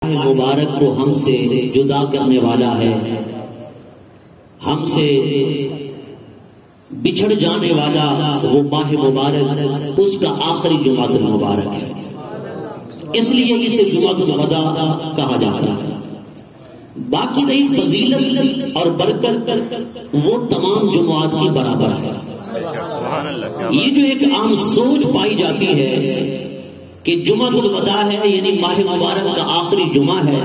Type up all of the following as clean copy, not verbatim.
مبارک کو ہم سے جدا کرنے والا ہے، ہم سے بچھڑ جانے والا وہ ماہ مبارک اس کا آخری جمعۃ المبارک ہے، اس لیے اسے جمعۃ الوداع کہا جاتا ہے۔ باقی رہی فضیلت اور برکت وہ تمام جمعات کی برابر ہے۔ یہ جو ایک عام سوچ پائی جاتی ہے کہ جمعۃ الوداع ہے یعنی ماہ مبارک کا آخری جمعہ ہے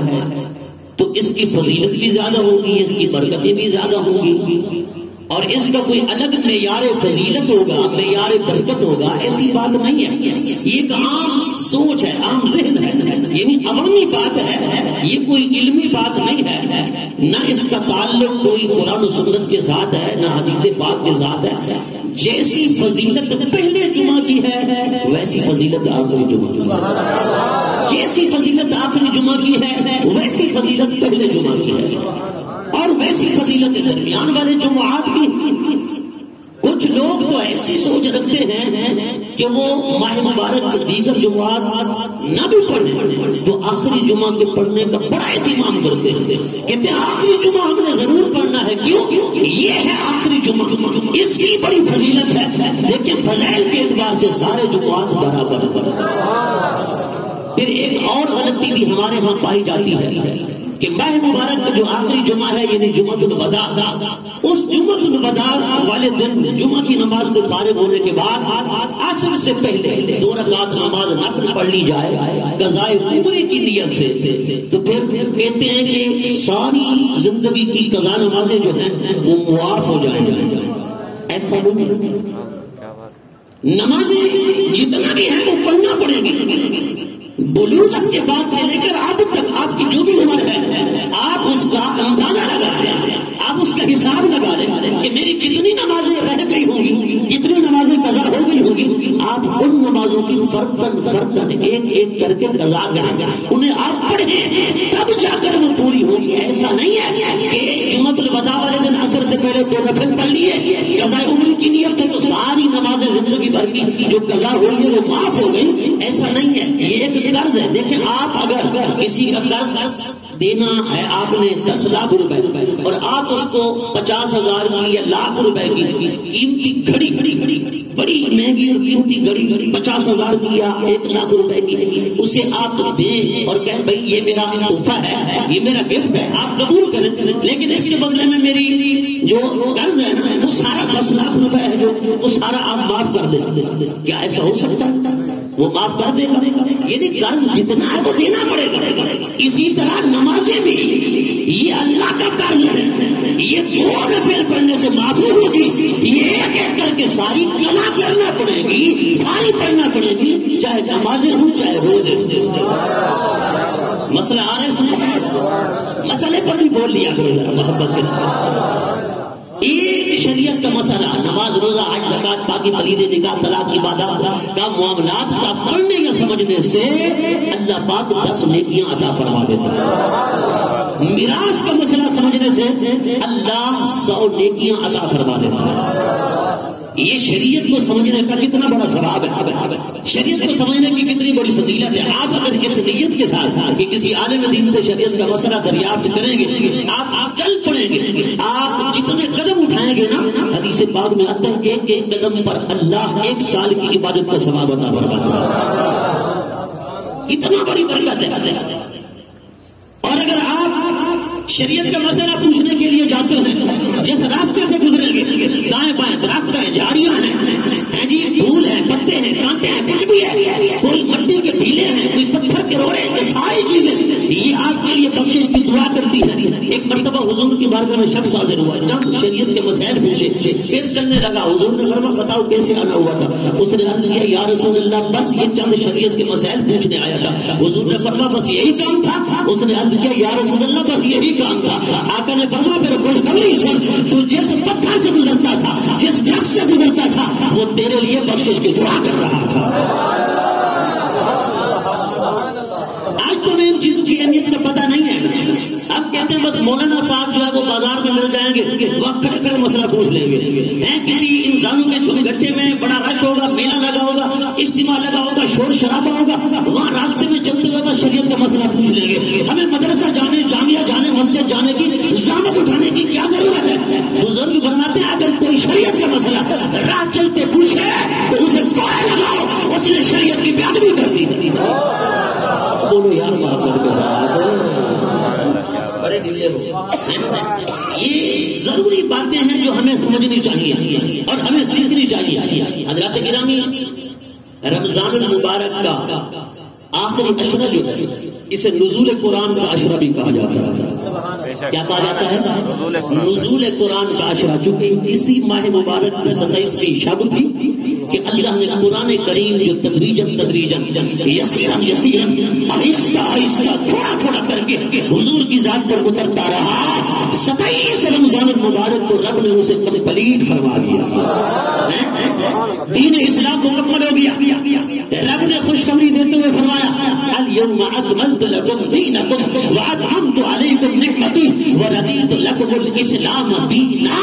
تو اس کی فضیلت بھی زیادہ ہوگی، اس کی برکتیں بھی زیادہ ہوں گی، اور اس کا کوئی الگ معیار فضیلت ہوگا، معیار برکت ہوگا، ایسی بات نہیں ہے۔ یہ ایک عام سوچ ہے، عام ذہن ہے، یعنی عوامی بات ہے، یہ کوئی علمی بات نہیں ہے، نہ اس کا تعلق کوئی قرآن و سنت کے ساتھ ہے نہ حدیث پاک کے ساتھ ہے۔ جیسی فضیلت پہلے جمعہ کی ہے ویسی فضیلت آخری جمعہ کی ہے، جیسی فضیلت آخری جمعہ کی ہے ویسی فضیلت پہلے جمعہ کی ہے، اور ویسی فضیلت درمیان والے جمعات کی۔ کچھ لوگ تو ایسی سوچ رکھتے ہیں کہ وہ ماہ مبارک دیگر جمعات نہ بھی پڑھیں تو آخری جمعہ کے پڑھنے کا بڑا اہتمام کرتے ہیں، کہتے ہیں آخری جمعہ ہم نے ضرور پڑھنا ہے، کیوں؟ یہ ہے آخری جمعہ، اس کی بڑی فضیلت ہے۔ لیکن فضائل کے اعتبار سے سارے جمعات برابر ہیں۔ پھر ایک اور غلطی بھی ہمارے ہاں پائی جاتی ہے کہ ماہ مبارک کا جو آخری جمعہ ہے یعنی جمعۃ الوداع، اس جمعۃ الوداع والے دن جمعہ کی نماز سے فارغ ہونے کے بعد عصر سے پہلے 2 رکعت نماز نفل پڑھ لی جائے قضاء عمرے کی نیت سے، تو پھر کہتے ہیں کہ ساری زندگی کی قضاء نمازیں جو ہیں وہ معاف ہو جائیں گے۔ ایسا نہیں ہے، نمازیں جتنا بھی ہیں وہ پڑھنا پڑے گی۔ بلوغت کے بعد سے لے کر اب تک آپ کی جو بھی عمر ہے آپ اس کا اندازہ لگا لیں، آپ اس کا حساب لگا لیں کہ میری کتنی نمازیں رہ گئی ہوں گی، کتنی نمازیں قضا ہو گئی ہوں گی۔ آپ ان نمازوں کی فرداً ایک ایک کر کے قضا کریں، انہیں آپ پڑھیں تب جا کر وہ پوری ہوگی۔ ایسا نہیں ہے کہ جمعۃ الوداع والے دن عصر سے پہلے 2 نفل پڑھ لیے قضاء عمرے کی نیت سے تو ساری نمازیں زندگی بھر کی جو قضا ہوئی وہ معاف ہو گئی، ایسا نہیں ہے۔ یہ ایک قرض ہے۔ دیکھیں آپ اگر کسی کا قرض دینا ہے، آپ نے 10 لاکھ روپے اور آپ اس کو 50,000 کی یا لاکھ روپے کی قیمتی گھڑی بڑی مہنگی اور قیمتی گھڑی 50,000 کی یا 1 لاکھ روپے کی اسے آپ دیں اور کہیں بھائی یہ میرا تحفہ ہے، یہ میرا گفٹ ہے، آپ قبول کریں، لیکن اس کے بدلے میں میری جو قرض ہے نا وہ سارا 10 لاکھ روپے ہے جو وہ سارا آپ معاف کر دیں، کیا ایسا ہو سکتا ہے؟ وہ معاف کر دے گا، یعنی قرض جتنا ہے وہ دینا پڑے گا۔ اسی طرح نمازیں بھی یہ اللہ کا قرض ہے، یہ 2 نفل پڑھنے سے معاف نہیں ہوگی، یہ ایک ایک کر کے ساری قضا کرنا پڑے گی، ساری پڑھنا پڑے گی، چاہے نمازیں ہوں چاہے روزے ہوں۔ مسئلہ آ رہا ہے، مسئلے پر بھی بول لیا کرو ذرا محبت کے ساتھ۔ ایک شریعت کا مسئلہ نماز روزہ حج زکات باقی فریضے نکاح طلاق عبادات کا معاملات کا پڑھنے یا سمجھنے سے اللہ پاک 10 نیکیاں عطا فرما دیتا ہے۔ میراث کا مسئلہ سمجھنے سے اللہ 100 نیکیاں عطا فرما دیتا ہے۔ یہ شریعت کو سمجھنے کا کتنا بڑا ثواب ہے، شریعت کو سمجھنے کی کتنی بڑی فضیلت ہے۔ آپ اگر اس نیت کے ساتھ کہ کسی عالم دین سے شریعت کا مسئلہ دریافت کریں گے، آپ چل پڑیں گے، آپ جتنے قدم اٹھائیں گے نا، حدیث پاک میں آتا ہے ایک ایک قدم پر اللہ 1 سال کی عبادت کا ثواب عطا فرماتا ہے۔ اتنا بڑی برکت ہے۔ اور اگر آپ شریعت کا مسئلہ پوچھنے کے لیے جاتے ہیں، جس راستے سے گزریں گے دائیں بائیں درخت ہیں، جھاڑیاں ہیں جی، پھول ہیں، پتے ہیں، کانٹے ہیں، کچھ بھی ہے، کوئی مٹی کے ڈھیلے ہیں، کوئی پتھر کے روڑے، یہ ساری چیزیں یہ آپ کے لیے بخشش کی دعا کرتی ہے۔ ایک مرتبہ حضور کی بارگاہ میں شخص حاضر ہوا، چند شریعت کے مسائل پوچھے، پھر چلنے لگا۔ حضور نے فرمایا بتاؤ کیسے آنا ہوا تھا؟ اس نے عرض کیا یا رسول اللہ بس یہ چند شریعت کے مسائل پوچھنے آیا تھا۔ حضور نے فرمایا بس یہی کام تھا؟ اس نے عرض کیا یا رسول اللہ بس یہی کام تھا۔ آقا نے فرمایا پھر خوشخبری سن، تو جس پتھر سے گزرتا تھا، جس درخت سے گزرتا تھا، وہ تیرے لیے بخشش کی دعا کر رہا تھا۔ آج تو میں ان چیزوں کی اہمیت کا پتہ نہیں ہے۔ اب کہتے ہیں بس مولانا صاحب جو ہے وہ بازار میں مل جائیں گے، وقت کھڑے کر مسئلہ پوچھ لیں گے۔ کسی انسانوں کے جھوم گھٹے میں بڑا رش ہوگا، میلہ لگا ہوگا، اجتماع لگا ہوگا، شور شرابہ ہوگا، وہاں راستے میں چلتے ہوئے بس شریعت کا مسئلہ پوچھ لیں گے۔ ہمیں محمد کے ساتھ بڑے ڈھیلے ہو. یہ ضروری باتیں ہیں جو ہمیں سمجھنی چاہیے اور ہمیں سیکھنی چاہیے. حضرات گرامی، رمضان المبارک کا آخری عشرہ جو ہے اسے نزول قرآن کا عشرہ بھی کہا جاتا ہے. کیا کہا جاتا ہے؟ نزول قرآن کا عشرہ. چونکہ اسی ماہ مبارک میں 27ویں شب تھی کہ اللہ نے قرآن کریم جو تدریجن یسیرن آہستہ آہستہ تھوڑا تھوڑا کر کے حضور کی ذات پر اترتا رہا. 27 رمضان المبارک کو رب نے اسے کمپلیٹ فرما دیا. دین اسلام مکمل ہو گیا. رب نے خوشخبری دیتے ہوئے فرمایا الیوم اکملت لکم دینکم واتممت علیکم نعمتی ورضیت لکم الاسلام دینا.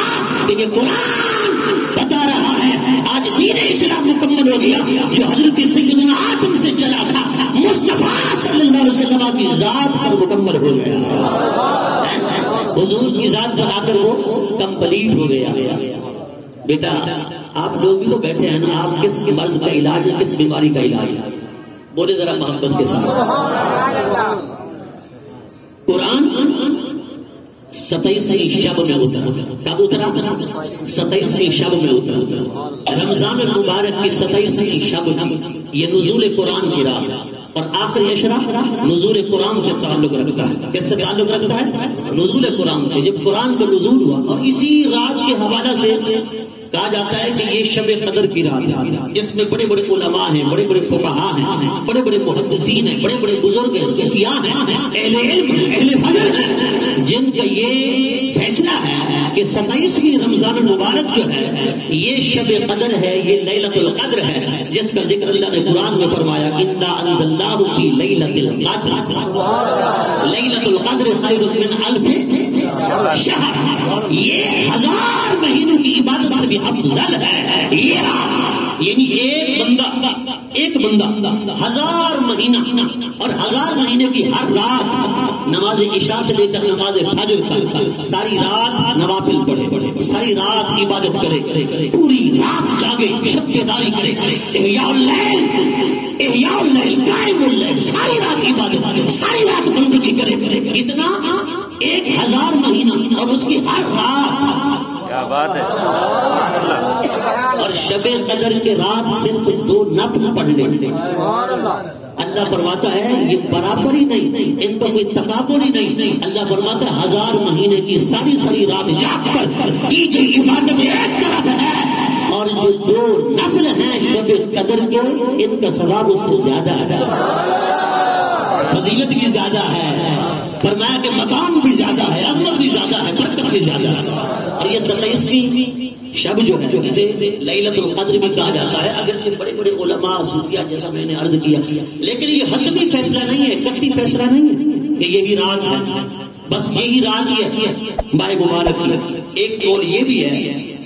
یہ قرآن بتا رہا ہے آج دین اسلام مکمل ہو گیا جو حضرت سیدنا آدم سے چلا تھا مصطفیٰ صلی اللہ علیہ وسلم کی ذات پر مکمل ہو گیا. حضور کی ذات پر آ کر وہ کمپلیٹ ہو گیا. بیٹا آپ لوگ بھی تو بیٹھے ہیں نا، آپ کس مرض کا علاج ہے، کس بیماری کا علاج ہے؟ بولے ذرا محبت کے ساتھ. قرآن 27ویں شب میں اترا. کب اترا؟ 27ویں شب میں اترا. رمضان المبارک کی 27ویں شب یہ نزول قرآن کی رات ہے اور آخری عشرہ نزول قرآن سے تعلق رکھتا ہے. کس سے تعلق رکھتا ہے؟ نزول قرآن سے. جب قرآن کا نزول ہوا اور اسی رات کے حوالہ سے کہا جاتا ہے کہ یہ شب قدر کی رات ہے جس میں بڑے بڑے علماء ہیں، بڑے بڑے فقہاء ہیں، بڑے بڑے محدثین ہیں، بڑے بڑے بزرگ ہیں، صوفیاء ہیں، اہل علم ہیں، اہل فضل ہیں، جن کا یہ فیصلہ ہے کہ 27ویں رمضان المبارک جو ہے یہ شب قدر ہے، یہ لیلۃ القدر ہے جس کا ذکر اللہ نے قرآن میں فرمایا انا انزلناہ فی لیلۃ القدر. لیلۃ القدر خیر من الف شہر. یہ 1000 مہینوں کی عبادت سے بھی افضل ہے. یہ رات یعنی ایک بندہ 1000 مہینہ اور 1000 مہینے کی ہر رات نماز عشاء سے لے کر نماز فجر تک ساری رات نوافل پڑھے، ساری رات عبادت کرے، پوری رات جاگے، شب بیداری کرے، احیاء اللیل قائم اللیل، ساری رات عبادت کرے، ساری رات بندگی کرے. اتنا 1000 مہینہ اور اس کی ہر رات. کیا بات ہے. اور شب قدر کے رات صرف 2 نفل پڑھ لیں. اللہ فرماتا ہے یہ برابر ہی نہیں، ان کا کوئی تقابل ہی نہیں. اللہ فرماتا ہے 1000 مہینے کی ساری رات جاگ کر کی گئی عبادت ایک طرف ہے اور جو 2 نفل ہیں شب قدر کے ان کا ثواب اس سے زیادہ ہے، فضیلت بھی زیادہ ہے، فرمایا کہ مقام بھی زیادہ ہے، عظمت بھی زیادہ ہے، برکت بھی زیادہ ہے. اور یہ 27ویں شب جو ہے اسے لیلۃ القدر بھی کہا جاتا ہے. اگرچہ بڑے بڑے علماء صوفیاء جیسا میں نے عرض کیا، لیکن یہ حتمی فیصلہ نہیں ہے، قطعی فیصلہ نہیں ہے کہ یہی رات ہے، بس یہی رات ہی ہے ماہ مبارک کی. ایک قول یہ بھی ہے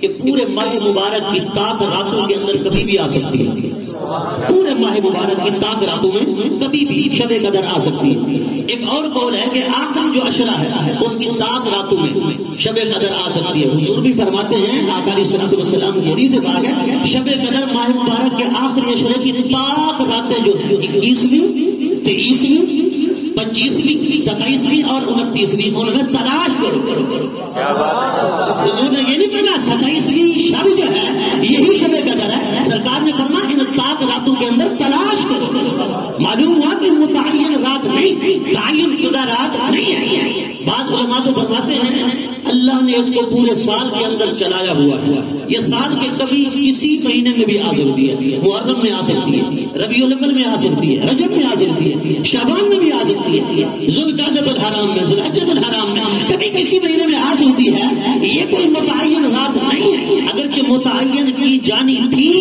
کہ پورے ماہ مبارک کی تاک راتوں کے اندر کبھی بھی آ سکتی ہے. پورے ماہ مبارک کی تاک راتوں میں کبھی بھی شب قدر آ سکتی ہے. ایک اور قول ہے کہ آخری جو عشرہ ہے اس کی تاک راتوں میں شب قدر آ سکتی ہے. حضور بھی فرماتے ہیں آقا علیہ الصلوۃ والسلام کی حدیث پاک ہے شب قدر ماہ مبارک کے آخری عشرے کی تاک راتیں جو 21ویں 23ویں 25ویں 27ویں اور 29ویں ان میں تلاش کرو. حضور نے یہ نہیں کہنا 27ویں شب جو ہے یہی شب قدر ہے، سرکار نے فرمایا ان تاک راتوں کے اندر تلاش کرو. معلوم ہوا کہ متعین رات نہیں، تعین شدہ رات نہیں ہے. بعض علماء تو فرماتے ہیں اللہ نے اس کو پورے سال کے اندر چلایا ہوا ہے. یہ سال کے کبھی کسی مہینے میں بھی آ سکتی ہے، محرم میں آ سکتی ہے، ربیع الاول میں آ سکتی ہے، رجب میں آ سکتی ہے، شعبان میں بھی آ سکتی ہے، ذوالقعدۃ الحرام میں، ذوالحجۃ الحرام میں، کبھی کسی مہینے میں آ سکتی ہے. یہ کوئی متعین رات نہیں ہے. اگرچہ متعین کی جانی تھی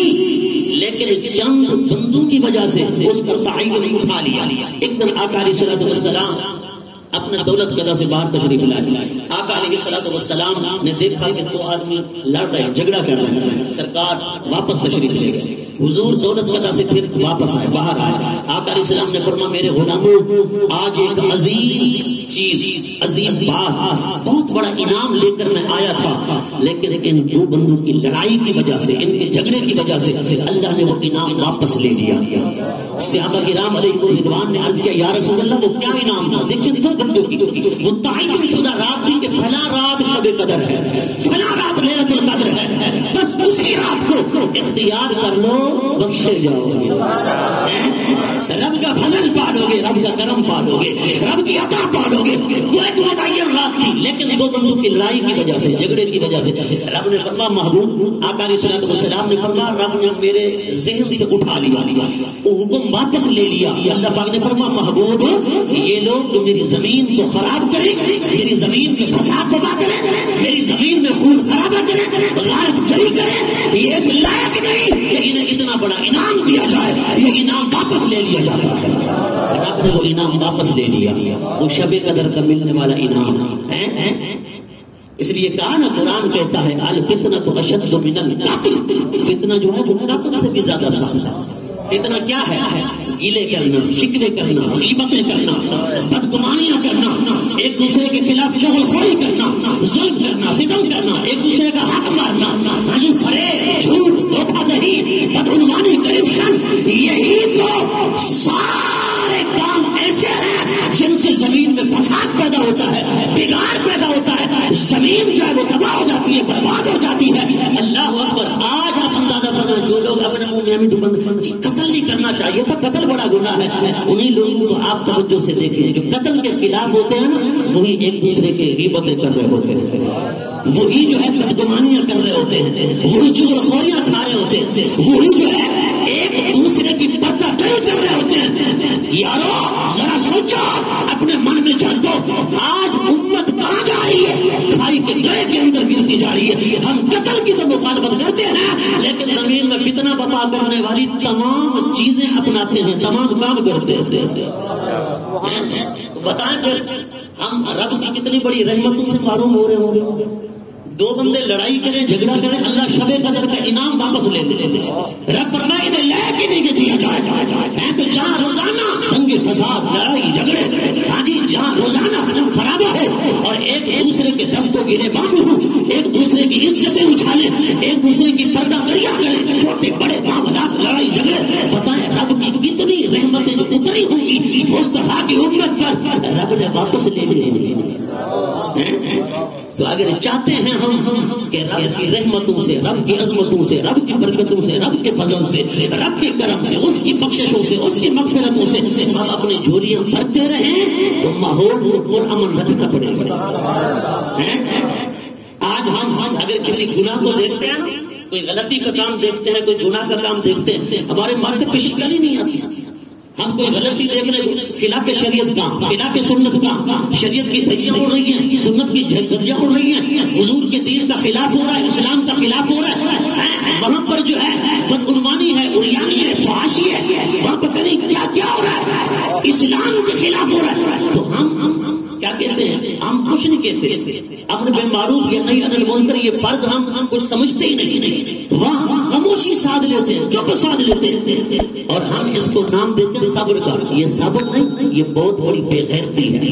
لیکن چند بندوں کی وجہ سے اس کو تعین اٹھا لیا. ایک دن آقا علیہ الصلوۃ والسلام اپنے دولت قضا سے باہر تشریف لائے. آقا علیہ الصلوۃ والسلام نے دیکھا کہ 2 آدمی لڑ رہے ہیں، جھگڑا کر رہے ہیں. سرکار واپس تشریف لے گئے. حضور دولت قضا سے پھر واپس آئے، باہر آئے. آقا علیہ السلام نے فرمایا میرے غلاموں آج ایک عظیم چیز عظیم بات بہت بڑا انعام لے کر میں آیا تھا، لیکن ان دو بندوں کی لڑائی کی وجہ سے، ان کے جھگڑے کی وجہ سے اللہ نے وہ انعام واپس لے لیا۔ صحابہ کرام علیہ رضوان نے عرض کیا یا رسول اللہ وہ کیا انعام تھا؟ دیکھیں دو بندوں کی وہ تعین شدہ رات تھی کہ فلاں رات شب قدر ہے، فلاں رات لیلۃ القدر ہے، بس اسی رات کو اختیار کر لو، بخشے جاؤ گے، رب کا فضل پالو گے، رب کا کرم پالو گے، رب کی عطا پالو گے۔ وہ ایک متعین رات تھی، لیکن دو بندوں کی لڑائی کی وجہ سے، جھگڑے کی وجہ سے رب نے فرمایا محبوب آقا علیہ الصلوۃ والسلام نے فرمایا رب نے میرے ذہن سے اٹھا لیا، وہ حکم واپس لے لیا۔ اللہ پاک نے فرمایا محبوب یہ لوگ جو میری زمین کو خراب کریں، میری زمین میں فساد پا کریں، میری زمین میں خون خرابہ کریں، غارت گری کریں، یہ اس لائق نہیں کہ انہیں اتنا بڑا انعام دیا جائے، یہ انعام واپس لے لیا جائے۔ رب نے وہ انعام واپس لے لیا، وہ شب قدر کا ملنے والا انعام ہے۔ اس لیے کہا نا قرآن کہتا ہے الفتنۃ اشد من القتل، فتنہ جو ہے وہ قتل سے بھی زیادہ سخت ہے۔ فتنہ کیا ہے؟ گیلے کرنا، شکوے کرنا، غیبتیں کرنا، بدگمانیاں کرنا، ایک دوسرے کے خلاف چغل خوری کرنا، ظلم کرنا، ستم کرنا، ایک دوسرے کا حق مارنا، فریب، جھوٹ، دھوکہ دہی، بدعنوانی، کرپشن، یہی تو سارے کام ایسے ہیں جن سے زمین میں فساد پیدا ہوتا ہے، بگاڑ پیدا ہوتا ہے، زمین جو ہے وہ تباہ ہو جاتی ہے، برباد ہو جاتی ہے۔ اللہ اکبر! آج آپ اندازہ فرمائیں جو لوگ اپنے منہ میں قتل نہیں کرنا چاہیے تھا، قتل بڑا گناہ ہے، انہی لوگوں کو آپ توجہ سے دیکھیں جو قتل کے خلاف ہوتے ہیں نا، وہی ایک دوسرے کے غیبتیں کر رہے ہوتے ہیں، وہی جو ہے بدگمانیاں کر رہے ہوتے ہیں، وہی چغلخوریاں کھا رہے ہوتے ہیں، وہی جو ہے ایک دوسرے کی پردہ داری کر رہے ہوتے ہیں۔ یارو ذرا سوچو، اپنے من میں جھانکو، آج امت کہاں جا رہی ہے؟ کھائی کے گڑے کے اندر گرتی جا رہی ہے۔ ہم قتل کی تو مخالفت کرتے ہیں، لیکن زمین میں فتنہ برپا کرنے والی تمام چیزیں اپناتے ہیں، تمام کام کرتے ہیں۔ بتائیں پھر ہم رب کی کتنی بڑی رحمتوں سے محروم ہو رہے ہوں گے۔ دو بندے لڑائی کریں، جھگڑا کریں، اللہ شب قدر کا انعام واپس لے لے۔ رب فرمائے انہیں لائق ہی نہیں دیا جائے تو جہاں روزانہ دنگے فساد، لڑائی جھگڑے، ہاں جی جہاں روزانہ خرابہ ہو اور ایک دوسرے کے دستوں گرے بام ہوں، ایک دوسرے کی عزتیں اچھالیں، ایک دوسرے کی پردہ کریاں کریں، چھوٹے بڑے معاملات، لڑائی جھگڑے، بتائیں رب کی کتنی رحمتیں جو اتری ہوں گی مصطفیٰ کی امت پر، رب نے واپس لے لی۔ تو اگر چاہتے ہیں ہم کہ رب کی رحمتوں سے، رب کی عظمتوں سے، رب کی برکتوں سے، رب کے فضل سے، رب کے کرم سے، اس کی بخششوں سے، اس کی مغفرتوں سے ہم اپنی جھولیاں بھرتے رہیں تو ماحول کو پرامن رکھنا پڑے گا۔ آج ہم اگر کسی گناہ کو دیکھتے ہیں، کوئی غلطی کا کام دیکھتے ہیں، کوئی گناہ کا کام دیکھتے ہیں، ہمارے ماتھے پہ شکل ہی نہیں آتی۔ ہم کوئی غلطی دیکھ رہے ہیں، خلاف شریعت کا، خلاف سنت کا، شریعت کی دھجیاں اڑ رہی ہیں، سنت کی دھجیاں اڑ رہی ہیں، حضور کے دین کا خلاف ہو رہا ہے، اسلام کا خلاف ہو رہا ہے، وہاں پر جو ہے بدعنوانی ہے، عریانی ہے، فحاشی ہے، وہاں پتہ نہیں کیا کیا ہو رہا ہے، اسلام کے خلاف ہو رہا ہے۔ تو ہم کیا کہتے ہیں؟ ہم کچھ نہیں کہتے، امر بالمعروف یا نہی عن المنکر یہ فرض ہم کچھ سمجھتے ہی نہیں، وہاں خاموشی سادھ لیتے ہیں، چپ سادھ لیتے ہیں، اور ہم اس کو نام دیتے ہیں صبر کا۔ یہ صبر نہیں، یہ بہت بڑی بے غیرتی ہے،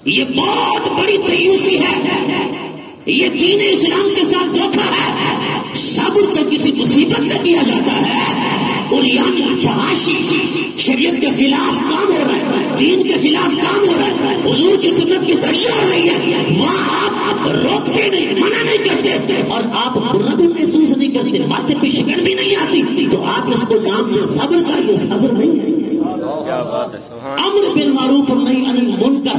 یہ بہت بڑی تیوسی ہے، یہ دین اسلام کے ساتھ دھوکہ ہے۔ صبر تو کسی مصیبت میں کیا جاتا ہے، اور یعنی فحاشی شریعت کے خلاف کام ہو رہا ہے، دین کے خلاف کام ہو رہا ہے، حضور کی سنت کی دھجیاں ہو رہی ہے، وہاں آپ روکتے نہیں، منع نہیں کرتے، اور آپ برا بھی محسوس نہیں کرتے، ماتھے پہ شکن بھی نہیں آتی، تو آپ اس کو نام دیں صبر کا۔ یہ صبر نہیں ہے، امر بالمعروف اور نہی عن المنکر۔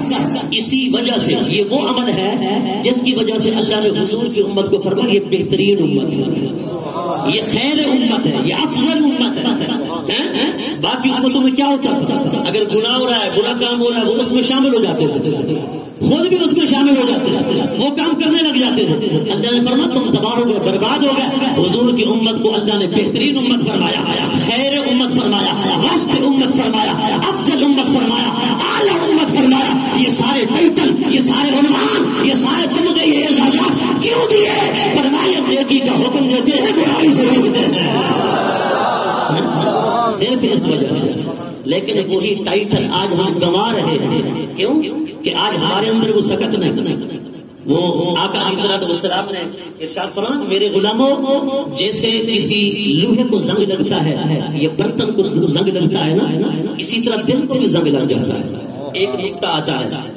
اسی وجہ سے یہ وہ عمل ہے جس کی وجہ سے اللہ نے حضور کی امت کو فرمایا یہ بہترین امت ہے، یہ خیر امت ہے، یہ افضل امت ہے۔ باقی امتوں میں کیا ہوتا تھا؟ اگر گناہ ہو رہا ہے، برا کام ہو رہا ہے، وہ اس میں شامل ہو جاتے تھے، خود بھی اس میں شامل ہو جاتے تھے، وہ کام کرنے لگ جاتے تھے۔ اللہ نے فرمایا تم تباہ ہو گئے، برباد ہو گئے۔ حضور کی امت کو اللہ نے بہترین امت فرمایا، خیر امت فرمایا، وسط امت فرمایا، افضل امت فرمایا، اعلی امت فرمایا۔ یہ سارے ٹائٹل، یہ سارے عنوان، یہ سارے تمغے، یہ اعزازات کیوں دیے؟ فرمایا نیکی کا حکم دیتے ہیں، برائی سے روکتے ہیں، صرف اس وجہ سے۔ لیکن وہی ٹائٹل آج ہم گنوا رہے ہیں. کیوں؟ کہ آج ہمارے اندر وہ سکت نہیں. وہ آقا علیہ الصلوۃ والسلام نے ارشاد فرمایا میرے غلاموں جیسے کسی لوہے کو زنگ لگتا ہے, یہ برتن کو زنگ لگتا ہے نا, اسی طرح دل کو بھی زنگ لگ جاتا ہے. ایک نقطہ آتا ہے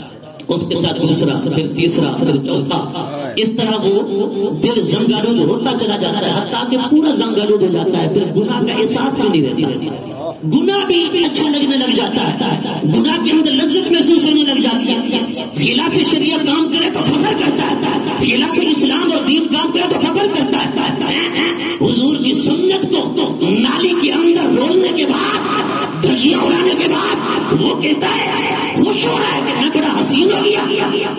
اس کے ساتھ دوسرا, پھر تیسرا, پھر چوتھا, اس طرح وہ دل زنگ آلود ہوتا چلا جاتا ہے حتیٰ کہ پورا زنگ آلود ہو جاتا ہے. پھر گناہ کا احساس بھی نہیں رہتا, گناہ بھی اچھا لگنے لگ جاتا ہے, گناہ کے اندر لذت محسوس ہونے لگ جاتی ہے. خلاف شریعت کام کرے تو فخر کرتا ہے, خلاف اسلام اور دین کام کرے تو فخر کرتا ہے. حضور کی سنت کو نالی کے اندر رولنے کے بعد, دھجیاں اڑانے کے بعد وہ کہتا ہے خوش ہو رہا ہے کہ میں بڑا حسین ہو گیا.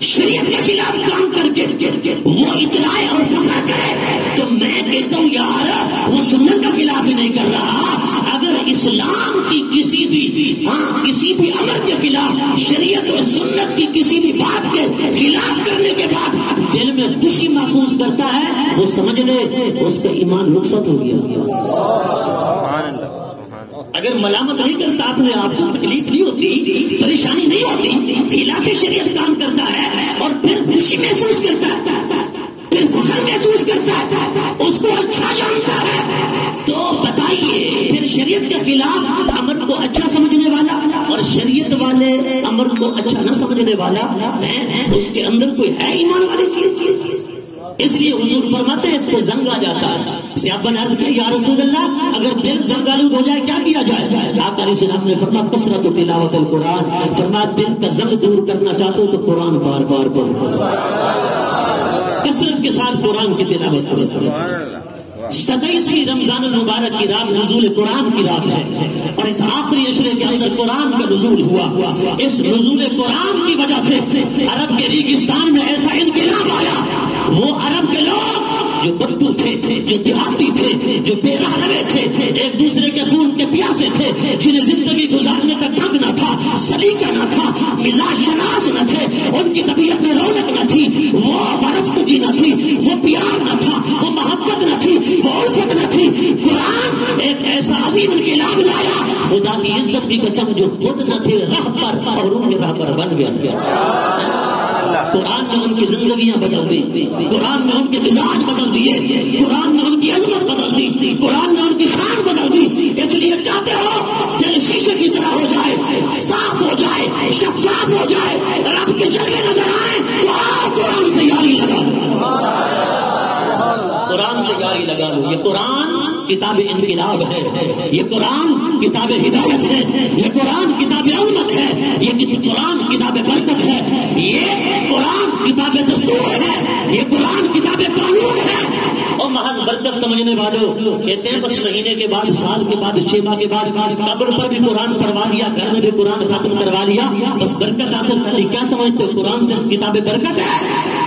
شریعت کے خلاف کام کر کے وہ اترائے اور فخر کرے تو میں کہتا ہوں یار وہ سنت کا خلاف ہی نہیں کر رہا. اگر اسلام کی کسی بھی امر کے خلاف, شریعت اور سنت کی کسی بھی بات کے خلاف کرنے کے بعد دل میں خوشی محسوس کرتا ہے, وہ سمجھ لے اس کا ایمان رخصت ہو گیا. اگر ملامت نہیں کرتا اپنے آپ کو, تکلیف نہیں ہوتی, پریشانی نہیں ہوتی, خلاف شریعت کام کرتا ہے اور پھر خوشی محسوس کرتا ہے, پھر فخر محسوس کرتا ہے, اس کو اچھا جانتا ہے, تو بتائیے پھر شریعت کے خلاف امر کو اچھا سمجھنے والا اور شریعت والے امر کو اچھا نہ سمجھنے والا اس کے اندر کوئی ہے ایمان والی چیز؟ اس لیے حضور فرماتے ہیں اس کو زنگ آ جاتا ہے. صحابہ نے عرض کی یا رسول اللہ اگر دل زنگ آلود ہو جائے کیا کیا جائے؟ آقا علیہ السلام نے فرمایا کثرت تلاوت القرآن. فرمایا دل کا زنگ دور کرنا چاہتے ہو تو قرآن بار بار پڑھو, کثرت کے ساتھ قرآن کی تلاوت کرو. 27ویں رمضان المبارک کی رات نزول قرآن کی رات ہے اور اس آخری عشرے کے اندر قرآن کا نزول ہوا. اس نزول قرآن کی وجہ سے عرب کے ریگستان میں ایسا انقلاب آیا. وہ عرب کے لوگ جو بدو تھے, جو دیہاتی تھے, جو بے راہ روے تھے, ایک دوسرے کے خون کے پیاسے تھے, جنہیں زندگی گزارنے کا ڈھنگ نہ تھا, سلیقہ نہ تھا, مزاج شناس نہ تھے, ان کی طبیعت میں رونق نہ تھی, وہ برفتگی نہ تھی, وہ پیار نہ تھا, وہ محبت نہ تھی, وہ الفت نہ تھی. قرآن ایک ایسا عظیم انقلاب لایا, خدا کی عزت کی قسم جو خود نہ تھے راہ پر اور ان کے راہ پر بن گیا. قرآن نے ان کی زندگیاں بدل دی, قرآن نے ان کے مزاج بدل دیے, قرآن نے ان کی عظمت بدل دی, قرآن نے ان کی شان بدل دی. اس لیے چاہتے ہو دل شیشے کی طرح ہو جائے, صاف ہو جائے, شفاف ہو جائے, رب کے جلوے نظر آئے تو آپ قرآن سے یاری لگا لو, قرآن سے یاری لگا لو. یہ قرآن کتاب انقلاب ہے, یہ قرآن کتاب ہدایت ہے, یہ قرآن کتاب عظمت ہے, یہ قرآن کتاب برکت ہے, یہ قرآن کتاب دستور ہے, یہ قرآن کتاب قانون ہے. اور محض برکت سمجھنے والوں کہتے ہیں بس مہینے کے بعد, سال کے بعد, 6 ماہ کے بعد قبر پر بھی قرآن پڑھوا لیا, گھر میں بھی قرآن ختم کروا لیا, بس برکت حاصل کر لی. کیا سمجھتے ہو قرآن سے کتاب برکت ہے,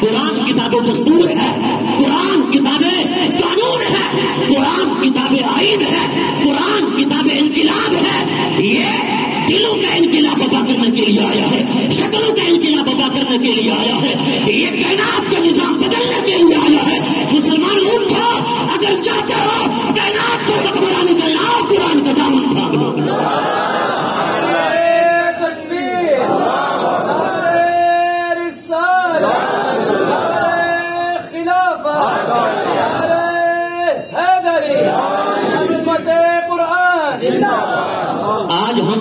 قرآن کتاب دستور ہے, قرآن کتاب قانون ہے, قرآن کتاب آئین ہے, قرآن کتاب انقلاب ہے. یہ دلوں کا انقلاب برپا کرنے کے لیے آیا ہے, شکلوں کا انقلاب برپا کرنے کے لیے آیا ہے, یہ کائنات کا نظام بدلنے کے لیے آیا ہے. مسلمان اٹھو, اگر چاہتے ہو کائنات کو حکمرانی کرنا ہو قرآن کا دامن تھام لو. آج ہم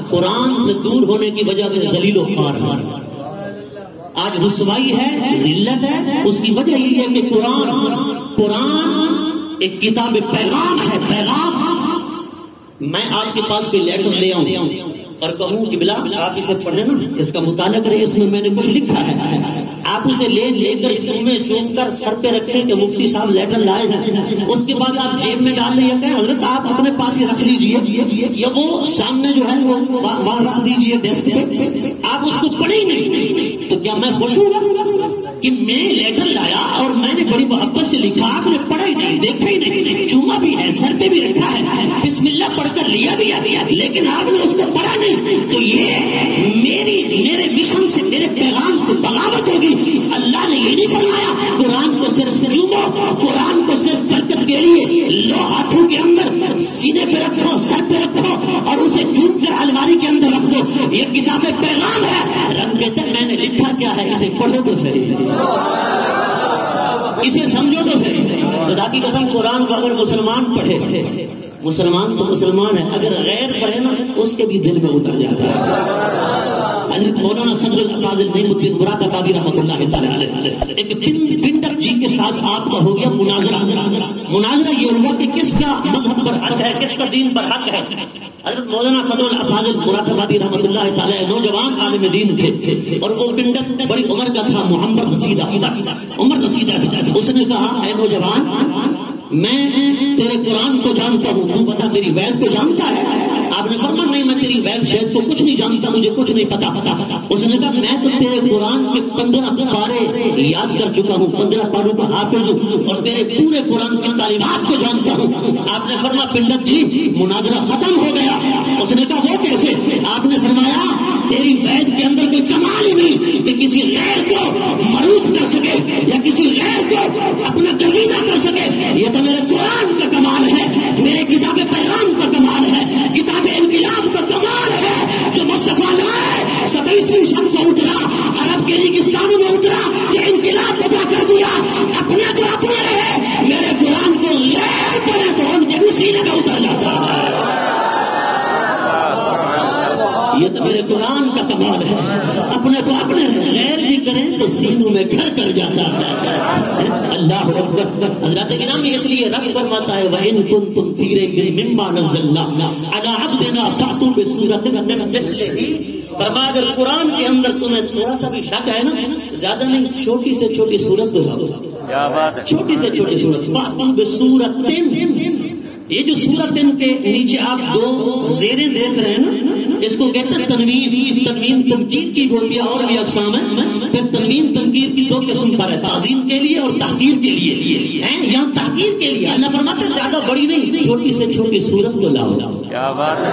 قرآن سے دور ہونے کی وجہ سے ذلیل و خوار ہیں. آج رسوائی ہے, ذلت ہے, اس کی وجہ یہ ہے کہ قرآن ایک کتاب پیغام ہے, پیغام. میں آپ کے پاس کوئی لیٹر لے آؤں اور کہوں کہ بلا آپ اسے پڑھیں نا, اس کا مطالعہ کریں, اس میں نے کچھ لکھا ہے, آپ اسے لے کر چومے چوم کر سر پہ رکھیں کہ مفتی صاحب لیٹر لائے ہیں, اس کے بعد آپ جیب میں ڈال لیں, کہ حضرت آپ اپنے پاس ہی رکھ لیجئے, یا وہ سامنے جو ہے وہ وہاں رکھ دیجئے ڈیسک پہ, آپ اس کو پڑھیں ہی نہیں, تو کیا میں خوش ہوں گا کہ میں لیٹر لایا اور میں نے بڑی محبت سے لکھا, آپ نے پڑھا ہی نہیں, دیکھا ہی نہیں, چوما بھی ہے, سر پہ بھی رکھا ہے, بسم اللہ پڑھ کر لیا بھی, لیکن آپ نے اس کو پڑھا نہیں, تو یہ میرے مشن سے, میرے پیغام سے بغاوت ہوگی. اللہ نے یہ نہیں فرمایا قرآن کو صرف چومو, قرآن کو صرف برکت کے لیے لو ہاتھوں کے اندر, سینے پہ رکھو, سر پہ رکھو, اور اسے ڈھونڈ کر الماری کے اندر رکھ دو. یہ کتاب پیغام ہے. رب کہتے ہیں میں نے لکھا کیا ہے اسے پڑھو تو صحیح, اسے سمجھو تو صحیح. خدا کی قسم قرآن کو اگر مسلمان پڑھے, مسلمان تو مسلمان ہے, اگر غیر پڑھے نا اس کے بھی دل میں اتر جاتا ہے. حضرت مولانا صدر الفاضل نعیم الدین مرادآبادی رحمۃ اللہ تعالی علیہ ایک پنڈر جی کے ساتھ آپ کا ہو گیا مناظرہ. مناظرہ یہ ہوا کہ کس کا مذہب پر حق ہے, کس کا دین پر حق ہے. حضرت مولانا صدر الفاضل مرادآبادی رحمۃ اللہ تعالی نوجوان عالم دین تھے اور وہ پنڈر بڑی عمر کا تھا, محمد رسیدہ, عمر رسیدہ. اس نے کہا اے نوجوان میں تیرے قرآن کو جانتا ہوں, تو بتا تیری وید کو جانتا ہے؟ آپ نے فرمایا نہیں میں تیری وید شید کو کچھ نہیں جانتا, مجھے کچھ نہیں پتا. اس نے کہا میں تو تیرے قرآن کے 15 پارے یاد کر چکا ہوں, 15 پاروں کا حافظ ہوں اور تیرے پورے قرآن کی تعلیمات کو جانتا ہوں. آپ نے فرمایا پنڈت جی مناظرہ ختم ہو گیا. اس نے کہا وہ کیسے؟ آپ نے فرمایا تیری وید کے اندر کوئی کمال ہی نہیں کہ کسی غیر کو مرود کر سکے یا کسی غیر کو اپنا گریدہ کر سکے. یہ تو میرے قرآن کا کمال ہے, میرے کتاب پیغام کا کمال ہے, کتاب انقلاب کا کمال ہے جو مصطفیٰ لائے 27ویں شب کو اترا, عرب کے ریگستانوں میں اترا کہ انقلاب پیدا کر دیا. اپنے تو اپنے رہے, میرے قرآن کو غیر پڑے تو ان کے بھی سینے میں اتر جاتا ہے. یہ تو میرے قرآن کا کمال ہے. اپنے کو اپنے غیر بھی کریں تو سینوں میں گھر کر جاتا ہے. اللہ اکبر. حضرت گرامی اس لیے رب فرماتا ہے وَإِن كُنتُمْ فِي رَيْبٍ مِّمَّا نَزَّلْنَا عَلَىٰ عَبْدِنَا فَأْتُوا بِسُورَةٍ مِّن مِّثْلِهِ. فرمایا اگر قرآن کے اندر تمہیں تھوڑا سا بھی شک ہے نا, زیادہ نہیں, چھوٹی سے چھوٹی سورت دلاؤ, چھوٹی سے چھوٹی سورت. فَأْتُوا بِسُورَةٍ. یہ جو سورت ان کے نیچے آپ 2 زیریں دیکھ رہے ہیں نا, اس کو کہتے ہیں تنوین. تنوین تنقید کی ہوتی ہے اور بھی اقسام ہے. پھر تنوین تنقید کی 2 قسم پر ہے, تعظیم کے لیے اور تحقیر کے لیے. یہاں تحقیر کے لیے اللہ فرماتے ہیں زیادہ بڑی نہیں, چھوٹی سے چھوٹی سورت کو لاؤ. کیا بات ہے.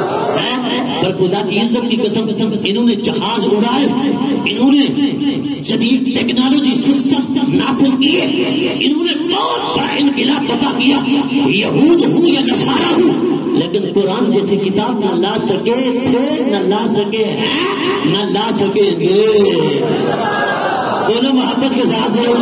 پر خدا کی عزت کی قسم انہوں نے جہاز اڑائے, انہوں نے جدید ٹیکنالوجی سسٹم نافذ کیے, انہوں نے بہت بڑا انقلاب برپا کیا. یہود ہوں یا نصارہ ہوں, لیکن قرآن جیسی کتاب نہ لا سکے تھے, نہ لا سکے ہیں, نہ لا سکیں گے. بولو محبت کے ساتھ بولو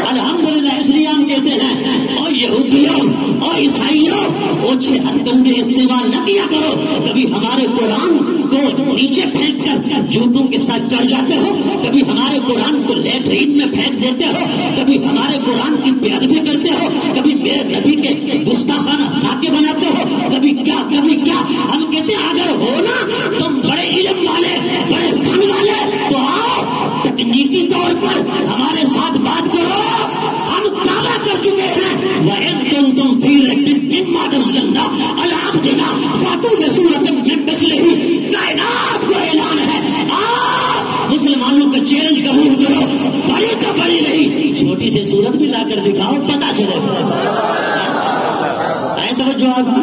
الحمدللہ. اس لیے ہم کہتے ہیں اور یہودیوں اور عیسائیوں اوچھے ہتھ کنڈے استعمال نہ کیا کرو. کبھی ہمارے قرآن کو نیچے پھینک کر جوتوں کے ساتھ چڑھ جاتے ہو, کبھی ہمارے قرآن کو لیٹرین میں پھینک دیتے ہو, کبھی ہمارے قرآن کی بے ادبی کرتے ہو, کبھی میرے نبی کے گستاخانہ خاکے بناتے ہو, کبھی کیا کبھی کیا. ہم کہتے ہیں اگر ہو نا تم بڑے علم والے, بڑے فن والے, تو آؤ تکنیکی طور پر ہمارے ساتھ بات کرو. ہم دعویٰ کر چکے ہیں وَإِن كُنتُمْ فِي رَيْبٍ مِّمَّا نَزَّلْنَا عَلَىٰ عَبْدِنَا فَأْتُوا بِسُورَةٍ مِّن مِّثْلِهِ. کائنات کو اعلان ہے, مسلمانوں کا چیلنج قبول کرو, بڑی تو بڑی نہیں, چھوٹی سی سورت بھی لا کر دکھاؤ, پتا چلے. توجہ آپ کی.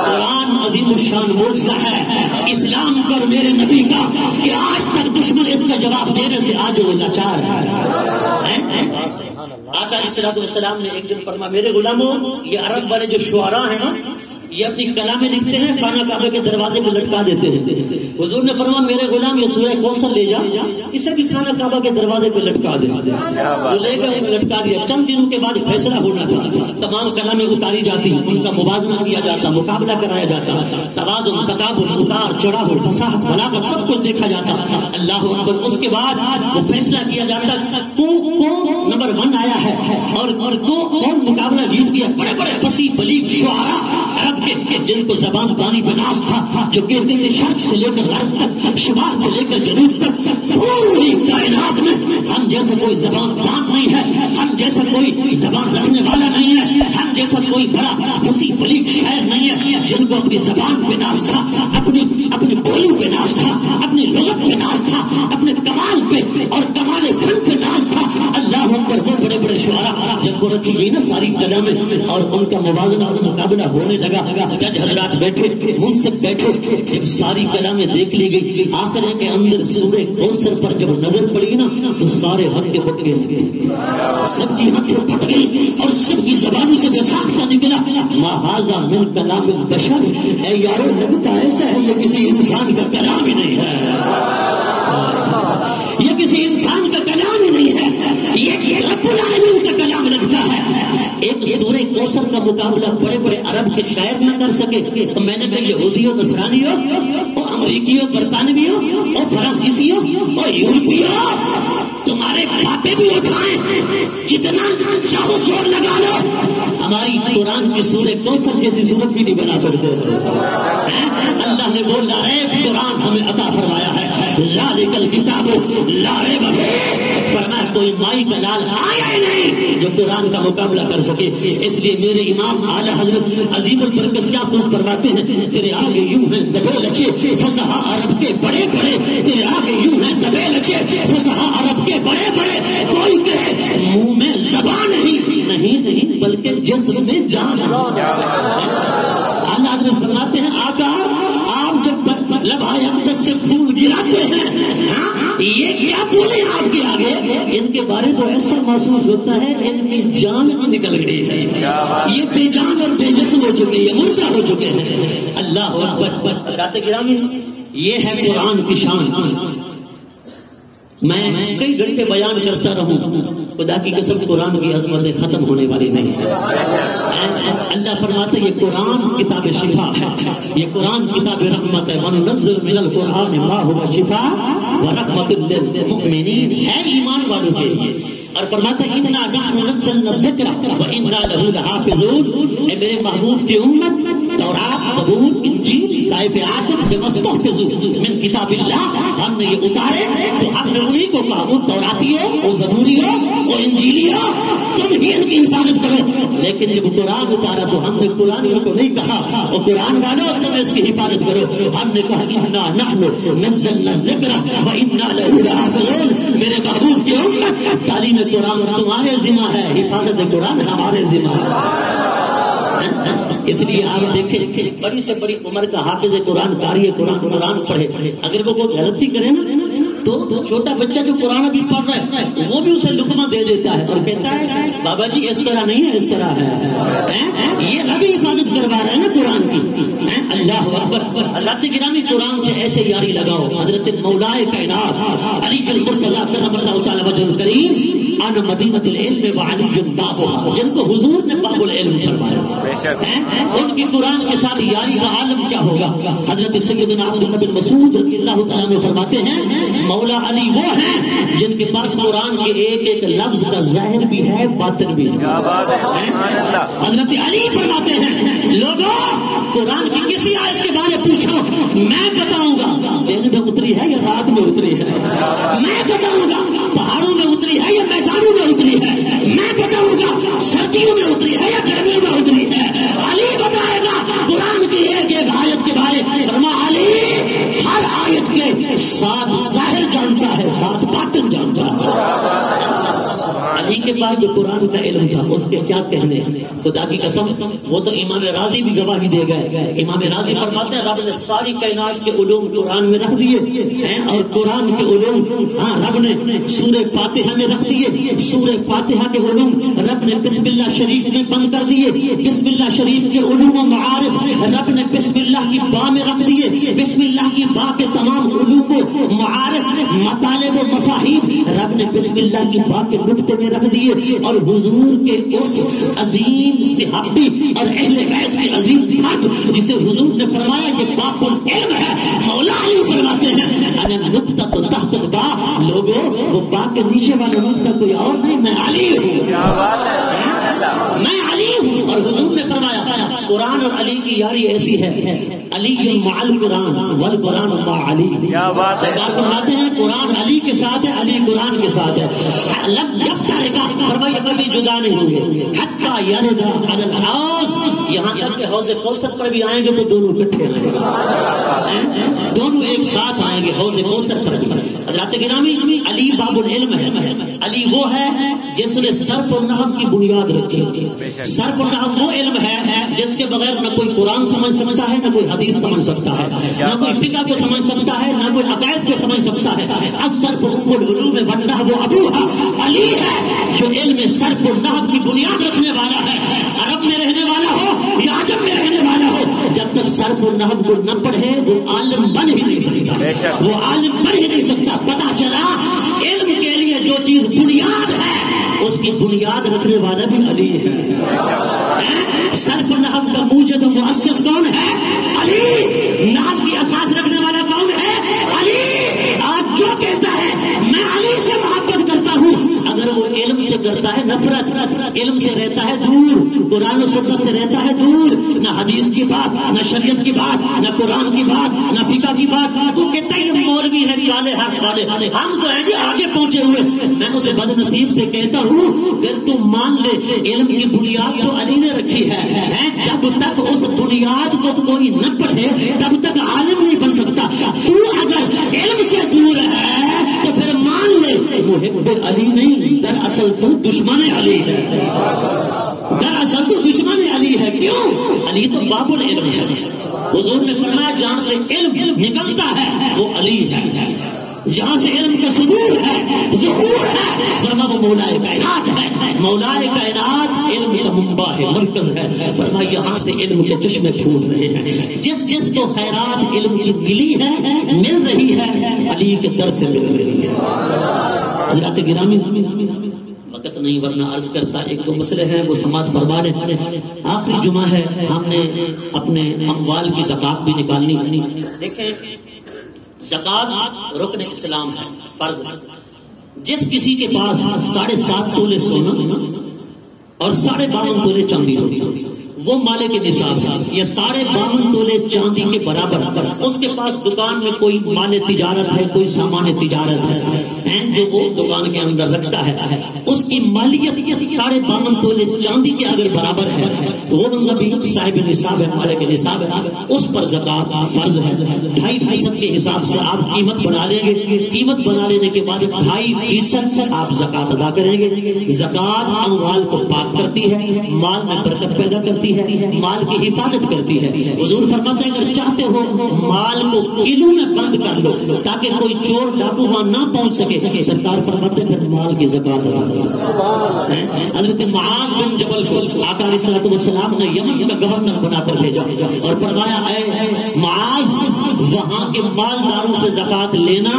قرآن عظیم الشان معجزہ ہے اسلام پر میرے نبی کا کہ آج تک دشمن اس کا جواب دینے سے آج وہ لاچار ہے. آقا علیہ السلام نے ایک دن فرمایا میرے غلاموں, یہ عرب والے جو شعراء ہیں نا, یہ اپنی کلامیں لکھتے ہیں, خانہ کعبہ کے دروازے پہ لٹکا دیتے ہیں. حضور نے فرمایا میرے غلام یہ سورہ کوثر لے جا, اسے بھی خانہ کعبہ کے دروازے پہ لٹکا دے. وہ لے کر لٹکا دیا. چند دنوں کے بعد فیصلہ ہونا تھا, تمام کلامیں اتاری جاتی, ان کا موازنہ کیا جاتا, مقابلہ کرایا جاتا, توازن, تقابل, اتار چڑھاؤ, فصاحت, بلاغت سب کچھ دیکھا جاتا. اللہ اکبر. اس کے بعد وہ فیصلہ کیا جاتا کون نمبر 1 آیا ہے اور کون مقابلہ جیت گیا. بڑے بڑے فصیح بلیغ شعراء عرب کے جن کو زبان دانی پہ ناز تھا, جو کہتے ہیں شرق سے لے کر غرب تک, شمال سے لے کر جنوب تک, پوری کائنات میں ہم جیسا کوئی زبان دان نہیں ہے, ہم جیسا کوئی زبان رکھنے والا نہیں ہے, ہم جیسا کوئی بڑا فصیح بلیغ شاعر نہیں ہے. جن کو اپنی زبان پہ ناز تھا, اپنی بولی پہ ناز تھا, اپنی لغت پہ ناز تھا, اپنے کمال پہ اور کمال فن پہ ناز تھا. اللہ اکبر. وہ بڑے بڑے شعراء جب وہ رکھی کی گئی نا ساری کلام اور ان کا موازنہ اور مقابلہ ہونے لگا. جج حضرات بیٹھے, منصف بیٹھے, جب ساری کلامیں دیکھ لی گئی آخر کے اندر سورہ کوثر پر جب نظر پڑی نا تو سارے ہاتھ کے پٹ گئے, سب کی آنکھیں پھٹ گئی اور سب کی زبانوں سے بیساختہ نکلا ما ھذا من کلام البشر. اے یارو لگتا ایسا ہے یہ کسی انسان کا کلام ہی نہیں ہے, یہ کسی انسان کا کلام ہی نہیں ہے, یہ رب العالمین کا کلام لگتا ہے. ایک سورہ کوثر کا مقابلہ بڑے بڑے عرب کے شاعر نہ کر سکے تو میں نے کہا یہودی ہو, نصرانی ہو, اور امریکی ہو, برطانوی ہو, اور فرانسیسی ہو, اور یورپی ہو, تمہارے پاپے بھی اٹھائیں, جتنا چاہو زور لگا لو, ہماری قرآن کی سورہ کوثر جیسی صورت بھی نہیں بنا سکتے. اللہ نے بولا ہے قرآن ہمیں عطا فرمایا ہے, ذالک الکتاب لا ریب فیہ, فرمایا کوئی مائی کا لال آیا ہی نہیں جو قرآن کا مقابلہ کر سکے. اس لیے میرے امام اعلی حضرت عظیم البرکت کیا خوب فرماتے ہیں, تیرے آگے یوں ہیں دبے لچے فصحا عرب کے بڑے بڑے, تیرے آگے یوں ہیں دبے لچے فصحا عرب کے بڑے بڑے, کوئی کہے منہ میں زبان نہیں بلکہ جسم میں جان. اعلی حضرت فرماتے ہیں آقا آپ جب لبھایا سے پھول گراتے ہیں یہ کیا بولے آپ کے آگے, ان کے بارے تو ایسا محسوس ہوتا ہے ان کی جان نکل گئی ہے, یہ بے جان اور بے جسم ہو چکے ہیں, مردہ ہو چکے ہیں. اللہ اکبر. گرامی یہ ہے قرآن کی شان. میں کئی گھنٹے بیان کرتا رہوں, خدا کی قسم قرآن کی عظمتیں ختم ہونے والی نہیں. اللہ فرماتے یہ قرآن کتاب شفا ہے, یہ قرآن کتاب رحمت ہے. وَنُنَزِّلُ مِنَ الْقُرْآنِ مَا هُوَ شِفَاءٌ وَرَحْمَةٌ لِّلْمُؤْمِنِينَ, ہے ایمان والوں کے لیے. اور فرماتا ہے اِنَّا نَحْنُ نَزَّلْنَا الذِّكْرَ وَإِنَّا لَهُ لَحَافِظُونَ. اے میرے محبوب کی امت, تورات, زبور, انجیل, صحائف عاطف بِمَسْتُحْفِظُوا مِن کتاب اللہ, ہم نے یہ اتارے تو ہم نے انہیں کو کہا وہ توراتی ہو, وہ زبوری ہو, وہ انجیلی ہو, تم ہی ان کی حفاظت کرو. لیکن جب قرآن اتارا تو ہم نے قرآنیوں کو نہیں کہا وہ قرآن والوں تم اس کی حفاظت کرو. ہم نے کہا اِنَّا نَحْنُ نَزَّلْنَا الذِّكْرَ وَإِنَّا لَهُ لَحَافِظُونَ. میرے محبوب کی امت, تعلیم قرآن تمہارے ذمہ ہے, حفاظت قرآن ہمارے ذمہ ہے. اس لیے آپ دیکھیں بڑی سے بڑی عمر کا حافظ قرآن, قاری قرآن پڑھے, اگر وہ کوئی غلطی کرے نا تو چھوٹا بچہ جو قرآن بھی پڑھ رہا ہے وہ بھی اسے لقمہ دے دیتا ہے اور کہتا ہے بابا جی اس طرح نہیں ہے, اس طرح ہے. یہ ابھی حفاظت کروا رہا ہے نا قرآن کی. اللہ اکبر. اللہ کی گرامی قرآن سے ایسے یاری لگاؤ. حضرت مولائے کائنات علی بن مرتضیٰ کرم اللہ تعالی وجہ الکریم انا مدینۃ العلم وعلی بابها, جن کو حضور نے باب العلم فرمایا, ان کی قرآن کے ساتھ یاری کا عالم کیا ہوگا. حضرت سیدنا عبداللہ بن مسعود رضی اللہ تعالیٰ عنہ فرماتے ہیں مولا علی وہ ہیں جن کے پاس قرآن کے ایک ایک لفظ کا ظاہر بھی ہے, باطن بھی ہے. حضرت علی فرماتے ہیں لوگوں قرآن کی کسی آیت کے بارے پوچھو میں بتاؤں گا دن میں اتری ہے یا رات میں اتری ہے, میں بتاؤں گا پہاڑوں میں اتری ہے یا میدانوں میں اتری ہے, میں بتاؤں گا سردیوں میں اتری ہے یا گرمیوں میں اتری ہے. علی بتائے گا قرآن کی ایک ایک آیت کے بارے. علی ہر آیت کے ساتھ ظاہر جانتا ہے, ساتھ باطن جانتا ہے. علی کے پاس جو قرآن کا علم تھا اس کے کیا کہنے, خدا کی قسم وہ تو امام راضی بھی گواہی دے گئے. امام راضی فرماتے ہیں رب نے ساری کائنات کے علوم قرآن میں رکھ دیے اور قرآن کے علوم رب نے سورہ فاتحہ میں رکھ دیے. سورہ فاتحہ کے علوم رب نے بسم اللہ شریف میں بند کر دیے. بسم اللہ شریف کے علوم و معارف رب نے بسم اللہ کی با میں رکھ دیے. بسم اللہ کی با کے تمام علوم و معارف, مطالب و مفاہیم رب نے بسم اللہ کی با کے نقطے میں رکھ دیے. اور حضور کے اس عظیم صحابی اور اہل بیت کے عظیم بات جسے حضور نے فرمایا کہ باپ العلم ہے, مولا علی فرماتے ہیں انا نقطہ تو تحت البا, لوگوں وہ با کے نیچے والا نقطہ کوئی اور نہیں, میں علی ہوں, میں علی ہوں. اور حضور نے فرمایا قرآن اور علی کی یاری ایسی ہے، علی مع القرآن والقرآن مع علی. سرکار فرماتے ہیں قرآن علی کے ساتھ ہے، علی قرآن کے ساتھ ہے. لم یفترقا، فرمایا کبھی جدا نہیں ہوں گے. حتی یردا علی الحوض، یہاں تک کہ حوض کوثر پر بھی آئیں گے تو دونوں اکٹھے آئیں گے، دونوں ایک ساتھ آئیں گے حوض کوثر پر بھی. حضرات گرامی، علی باب العلم ہے. علی وہ ہے جس نے صرف و نحو کی بنیاد رکھی. صرف و نحو وہ علم ہے جس کے بغیر نہ کوئی قرآن سمجھ سکتا ہے، نہ کوئی حدیث سمجھ سکتا ہے، نہ کوئی فقہ کو سمجھ سکتا ہے، نہ کوئی عقائد کو سمجھ سکتا ہے. الصرف ام العلوم والنحو ابوہا، علی ہے جو علم صرف و نحو کی بنیاد رکھنے والا ہے. عرب میں رہنے والا ہو یا عجم میں رہنے والا ہو، جب تک صرف و نحو کو نہ پڑھے وہ عالم بن ہی نہیں سکتا، وہ عالم بن ہی نہیں سکتا. پتا چلا علم کے لیے جو چیز بنیاد ہے اس کی بنیاد رکھنے والا بھی علی ہے. صرف نحو کا موجد و مؤسس کون ہے؟ علی. نحو کی اساس رکھنے والا کون ہے؟ علی. آج جو کہتا ہے میں علی سے محبت کرتا ہوں، اگر وہ علم سے کرتا ہے نفرت، علم سے رہتا ہے دور، قرآن و سنت سے رہتا ہے دور، نہ حدیث کی بات، نہ شریعت کی بات، نہ قرآن کی بات، نہ فقہ کی بات، وہ کہتا ہے یہ مولوی ہے کالے ہاتھ والے، ہم تو ہیں جی آگے پہنچے ہوئے. میں اسے بد نصیب سے کہتا ہوں پھر تم مان لے علم کی بنیاد تو علی نے رکھی ہے. جب تک اس بنیاد کو کوئی نہ پڑھے تب تک عالم نہیں بن سکتا. تو اگر علم سے دور ہے تو پھر مان لے محب علی نہیں، دراصل تو دشمن علی ہے. دراصل تو دشمن علی ہے. کیوں؟ علی تو باب العلم ہے. حضور نے فرمایا جہاں سے علم نکلتا ہے وہ علی ہے، جہاں سے علم کا صدور ہے، ظہور ہے، فرما وہ مولا کائنات ہے. مولا کائنات علم کا منبع ہے، مرکز ہے. فرما یہاں سے علم کے چشمے پھوٹ رہے ہیں. جس کو خیرات علم کی ملی ہے، مل رہی ہے، علی کے در سے مل رہی ہے. حضرات گرامی، وقت نہیں ورنہ عرض کرتا ایک دو مسئلے ہیں وہ سماعت فرما لیں. آخری جمعہ ہے، ہم نے اپنے اموال کی زکات بھی نکالنی. دیکھیں زکات رکن اسلام ہے، فرض ہے. جس کسی کے پاس 7.5 تولے سونا اور 52.5 تولے چاندی ہوتی وہ مالک کے نصاب ہے. یہ 52.5 تولے چاندی کے برابر اس کے پاس دکان میں کوئی مال تجارت ہے، کوئی سامان تجارت ہے جو وہ دکان کے اندر رکھتا ہے، اس کی مالیت 52.5 تولے چاندی کے اگر برابر ہے تو وہ بندہ بھی صاحب نصاب ہے، مالک کے نصاب ہے. اس پر زکات فرض ہے. 2.5% کے حساب سے آپ قیمت بنا لیں گے. قیمت بنا لینے کے بعد 2.5% آپ زکات ادا کریں گے. زکات اموال کو پاک کرتی ہے، مال میں برکت پیدا کرتی ہے، مال کی حفاظت کرتی ہے. حضور فرماتے ہیں اگر چاہتے ہو مال کو کلو میں بند کر لو تاکہ کوئی چور ڈاکو وہاں نہ پہنچ سکے. سرکار فرماتے ہیں پھر مال کی زکات ادا کرو. حضرت معاذ بن جبل کو آقا علیہ الصلوۃ والسلام نے یمن کا گورنر بنا کر بھیجا اور فرمایا اے معاذ وہاں کے مالداروں سے زکات لینا،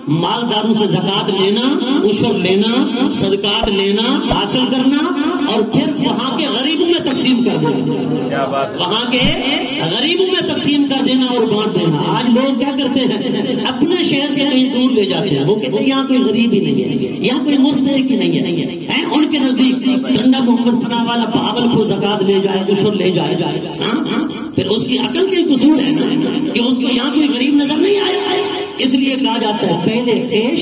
مالداروں سے زکات لینا، عشر لینا، صدقات لینا، حاصل کرنا اور پھر وہاں کے غریبوں میں تقسیم کر دینا. وہاں کے غریبوں میں تقسیم کر دینا اور بانٹ دینا. آج لوگ کیا کرتے ہیں اپنے شہر سے کہیں دور لے جاتے ہیں. وہ کہتے ہیں یہاں کوئی غریب ہی نہیں ہے، یہاں کوئی مستحق ہی نہیں ہے. ان کے نزدیک ٹھنڈا محمد پناہ والا بہاول کو زکات لے جائے، عشر لے جائے، پھر اس کی عقل کے قصور ہے نا کہ اس کو یہاں کوئی غریب نظر نہیں آیا. اس لیے کہا جاتا ہے پہلے پیش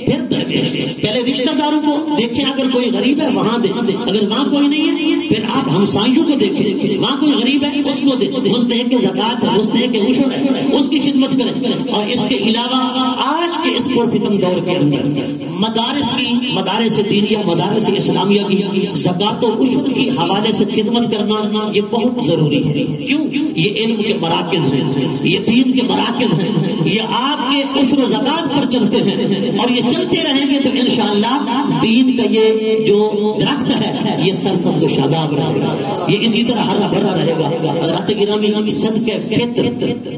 پھر درویش. پہلے رشتہ داروں کو دیکھیں، اگر کوئی غریب ہے وہاں دیں، اگر وہاں کوئی نہیں ہے پھر آپ ہمسائیوں کو دیکھیں، وہاں کوئی غریب ہے اس کو دیں. مستحق زکات ہے، مستحق عشر ہے، اس کی خدمت کریں. اور اس کے علاوہ آج کے اس پرفتن دور کے اندر مدارس دینیہ، مدارس اسلامیہ کی زکات و عشر کی حوالے سے خدمت کرنا یہ بہت ضروری ہے. کیوں؟ یہ علم کے مراکز ہیں، یہ دین کے مراکز ہیں، یہ آپ کے عشر و زکات پر چلتے ہیں اور یہ چلتے رہیں گے تو انشاءاللہ دین کا یہ جو درخت ہے یہ سرسبز و شاداب رہے گا، یہ اسی طرح ہرا بھرا رہے گا. حضرات گرامی صدقہ فطر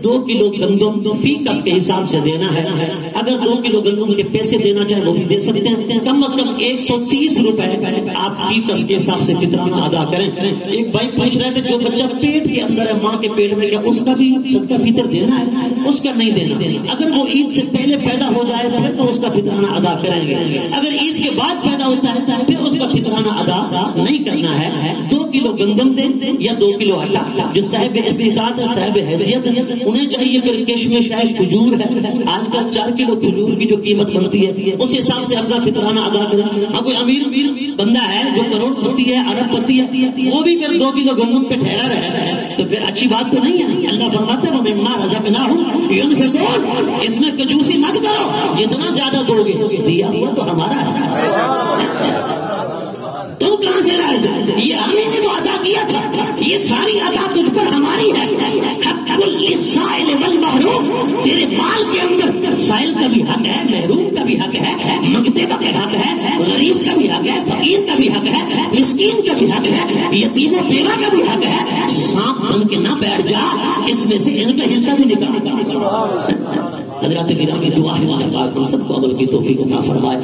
2 کلو گندم فی کس کے حساب سے دینا ہے. اگر 2 کلو گندم کے پیسے دینا چاہیں وہ بھی دے سکتے ہیں. کم از کم 130 روپے آپ فی کس کے حساب سے فطرانہ ادا کریں. ایک بھائی پوچھ رہے تھے جو بچہ پیٹ کے اندر ہے، ماں کے پیٹ میں، کیا اس کا بھی صدقہ فطر دینا ہے؟ اس کا نہیں دینا. اگر وہ عید سے پہلے پیدا ہو جائے پھر تو اس کا فطرانہ ادا کریں گے. اگر عید کے بعد پیدا ہوتا ہے پھر اس کا فطرانہ ادا نہیں کرنا ہے. 2 کلو گندم گندم دیں یا 2 کلو آٹا. جو صاحب استطاعت ہے، صاحب حیثیت ہے، انہیں چاہیے کہ کشمش ہے، کھجور ہے. آج کل 4 کلو کھجور کی جو قیمت بنتی ہے اس حساب سے اپنا فطرانہ ادا کریں. اب کوئی امیر بندہ ہے جو کروڑ پتی ہے، ارب پتی ہے، وہ بھی پھر 2 کلو گندم پہ ٹھہرا رہے تو پھر اچھی بات تو نہیں ہے. اللہ فرماتا ہے وَمِمَّا رَزَقْنَاهُمْ يُنْفِقُونَ. اس میں کنجوسی مت کرو، جتنا زیادہ دو گے دیا ہوا تو ہمارا ہے. تم کہاں سے لائے تھے؟ یہ ہمیں نے تو ادا کیا تھا. یہ ساری ادا تجھ پر ہماری ہے. حق للسائل والمحروم. تیرے مال کے اندر سائل کا بھی حق ہے، محروم کا بھی حق ہے، مقدمہ کا بھی حق ہے، غریب کا بھی حق ہے، فقیر کا بھی حق ہے، مسکین کا بھی حق ہے، یتیم و بیوہ کا بھی حق ہے. سانپ بن کے نہ بیٹھ جا، اس میں سے ان کا حصہ بھی نکال. حضرات گرامی دعا ہے اللہ پاک ہم سب کو عمل کی توفیق عطا فرمائے.